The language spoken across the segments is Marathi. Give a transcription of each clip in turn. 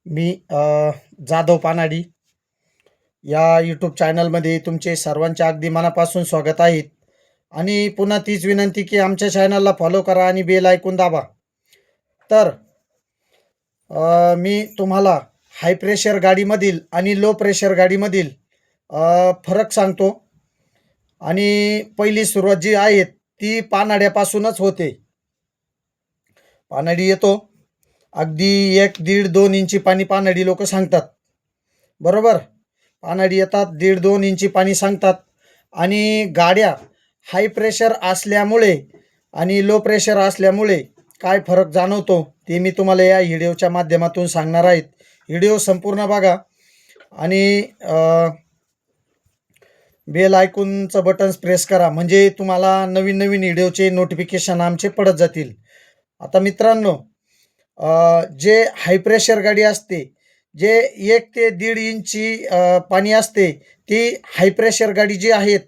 मी जाधव पानाडी या यूट्यूब चॅनलमध्ये तुमचे सर्वांचे अगदी मनापासून स्वागत आहे. आणि पुन्हा तीच विनंती की आमच्या चॅनलला फॉलो करा आणि बेल ऐकून दाबा. तर मी तुम्हाला हाय प्रेशर गाडीमधील आणि लो प्रेशर गाडीमधील फरक सांगतो. आणि पहिली सुरुवात जी आहे ती पानाड्यापासूनच होते. पानाडी येतो अगदी 1-1.5-2 इंची पाणी पानाडी लोक सांगतात, बरोबर. पानाडी येतात 1.5-2 इंची पाणी सांगतात. आणि गाड्या हाय प्रेशर असल्यामुळे आणि लो प्रेशर असल्यामुळे काय फरक जाणवतो ते मी तुम्हाला या व्हिडिओच्या माध्यमातून सांगणार आहेत. व्हिडिओ संपूर्ण बघा आणि बेल आयकॉनचं बटन प्रेस करा, म्हणजे तुम्हाला नवीन नवीन व्हिडिओचे नोटिफिकेशन आमचे पडत जातील. आता मित्रांनो, जे हाय प्रेशर गाडी असते, जे 1 ते 1.5 इंची पाणी असते, ती हाय प्रेशर गाडी जी आहेत,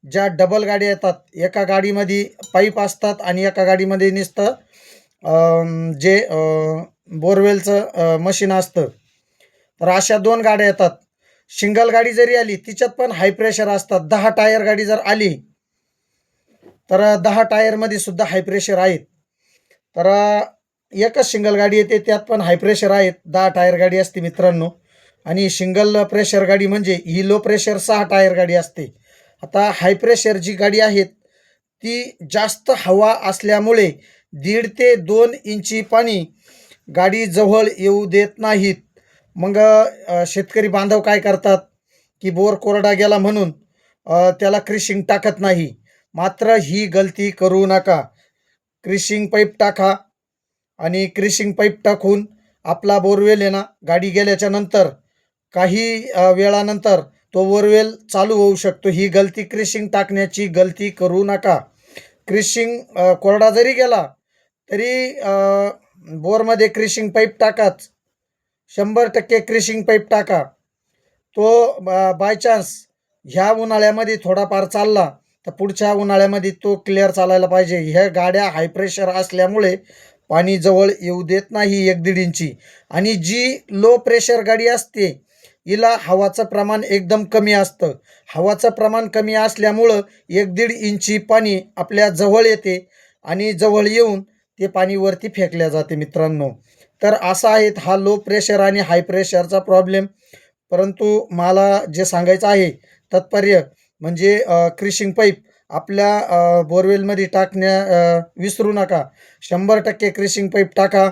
ज्या डबल गाड्या येतात, एका गाडीमध्ये पाईप असतात आणि एका गाडीमध्ये नुसतं जे बोरवेलचं मशीन असतं. तर अशा 2 गाड्या येतात. सिंगल गाडी जरी आली तिच्यात पण हाय प्रेशर असतात. 10 टायर गाडी जर आली तर 10 टायरमध्ये सुद्धा हाय प्रेशर आहेत. तर एकच सिंगल गाडी येते त्यात पण हाय प्रेशर आहेत. 10 टायर गाडी असते मित्रांनो. आणि सिंगल प्रेशर गाडी म्हणजे ही लो प्रेशर 6 टायर गाडी असते. आता हाय प्रेशर जी गाडी आहेत ती जास्त हवा असल्यामुळे 1.5 ते 2 इंची पाणी गाडी जवळ येऊ देत नाहीत. मग शेतकरी बांधव काय करतात की बोर कोरडा गेला म्हणून त्याला क्रिशिंग टाकत नाही. मात्र ही गलती करू नका. क्रिशिंग पाईप टाका आणि क्रिशिंग पाईप टाकून आपला बोरवेल आहे ना, गाडी गेल्याच्या नंतर काही वेळानंतर तो बोरवेल चालू होऊ शकतो. ही गलती क्रिशिंग टाकण्याची गलती करू नका. क्रिशिंग कोरडा जरी गेला तरी बोरमध्ये क्रिशिंग पाईप टाकाच. 100% क्रिशिंग पाईप टाका. तो बाय चान्स ह्या उन्हाळ्यामध्ये थोडाफार चालला तर पुढच्या उन्हाळ्यामध्ये तो क्लिअर चालायला पाहिजे. ह्या गाड्या हाय प्रेशर असल्यामुळे पाणी जवळ येऊ देत नाही 1-1.5 इंची. आणि जी लो प्रेशर गाडी असते हिला हवाचं प्रमाण एकदम कमी असतं. हवाचं प्रमाण कमी असल्यामुळं 1-1.5 इंची पाणी आपल्या जवळ येते आणि जवळ येऊन ते पाणी वरती फेकल्या जाते मित्रांनो. तर असा आहे हा लो प्रेशर आणि हाय प्रेशरचा प्रॉब्लेम. परंतु मला जे सांगायचं आहे तात्पर्य म्हणजे क्रिशिंग पाईप आपल्या बोरवेलमध्ये विसरू नका. 100% क्रिशिंग पाईप टाका.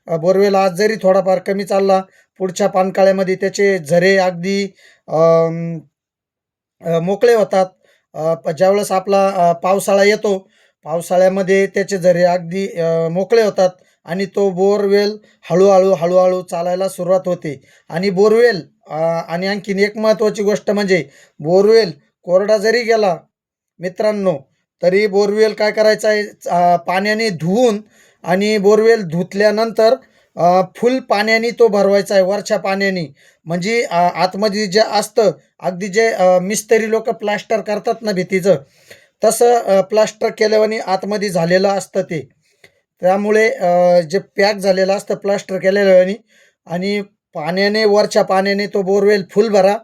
बोरवेल आज जरी थोडाफार कमी चालला, पुढच्या पानकाळ्यामध्ये त्याचे झरे अगदी मोकळे होतात. ज्यावेळेस आपला पावसाळा येतो, पावसाळ्यामध्ये त्याचे झरे अगदी मोकळे होतात आणि तो बोरवेल हळूहळू चालायला सुरुवात होते. आणि बोरवेल आणि आणखीन एक महत्त्वाची गोष्ट म्हणजे बोरवेल कोरडा जरी गेला मित्रांनो, तरी बोरवेल काय करायचं आहे, पाण्याने धुवून आणि बोरवेल धुतल्यानंतर फुल पाण्याने तो भरवायचा आहे, वरच्या पाण्याने. म्हणजे आतमध्ये जे असतं अगदी जे मिस्त्री लोक प्लास्टर करतात ना भिंतीचं, तसं प्लास्टर केल्यावानी आतमध्ये झालेलं असतं ते. त्यामुळे जे पॅक झालेलं असतं प्लास्टर केलेल्यावानी, आणि पाण्याने वरच्या पाण्याने तो बोरवेल फुल भरा.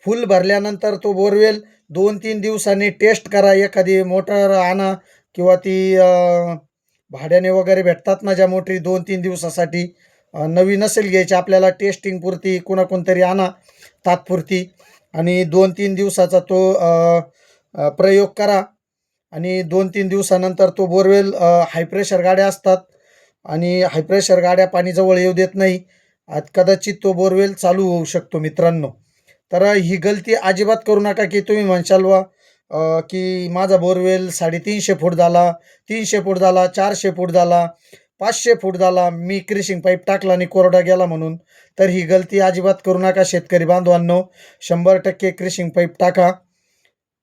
फुल भरल्यानंतर तो बोरवेल 2-3 दिवसांनी टेस्ट करा. एखादी मोटर आणा किंवा ती भाड्याने वगैरे भेटतात ना ज्या मोटरी 2-3 दिवसासाठी, नवी नसेल घ्यायची आपल्याला, टेस्टिंग पुरती कोणतरी आणा तात्पुरती. आणि 2-3 दिवसाचा तो प्रयोग करा. आणि 2-3 दिवसानंतर तो बोरवेल, हाय प्रेशर गाड्या असतात आणि हाय प्रेशर गाड्या पाणी जवळ येऊ देत नाही. कदाचित तो बोरवेल चालू होऊ शकतो मित्रांनो. तर ही गलती अजिबात करू नका की तुम्ही म्हणशाल वा की माझा बोरवेल 350 फूट झाला, 300 फूट झाला, 400 फूट झाला, 500 फूट झाला, मी क्रिशिंग पाईप टाकला आणि कोरडा गेला म्हणून. तर ही गलती अजिबात करू नका शेतकरी बांधवांनो. 100% क्रिशिंग पाईप टाका.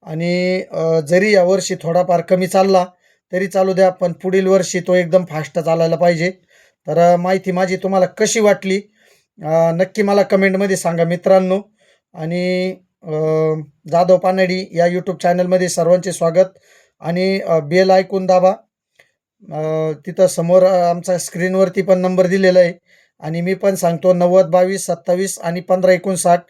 आणि जरी यावर्षी थोडाफार कमी चालला तरी चालू द्या, पण पुढील वर्षी तो एकदम फास्ट चालायला पाहिजे. तर माहिती माझी तुम्हाला कशी वाटली नक्की मला कमेंटमध्ये सांगा मित्रांनो. आणि जाधव पानडी या यूट्यूब चॅनलमध्ये सर्वांचे स्वागत. आणि बेल ऐकून दाबा. तिथं समोर आमचा स्क्रीनवरती पण नंबर दिलेला आहे. आणि मी पण सांगतो 90 22 27 आणि 15 59.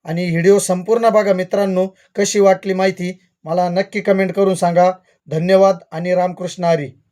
आणि व्हिडिओ संपूर्ण बघा मित्रांनो. कशी वाटली माहिती मला नक्की कमेंट करून सांगा. धन्यवाद आणि रामकृष्ण हरी.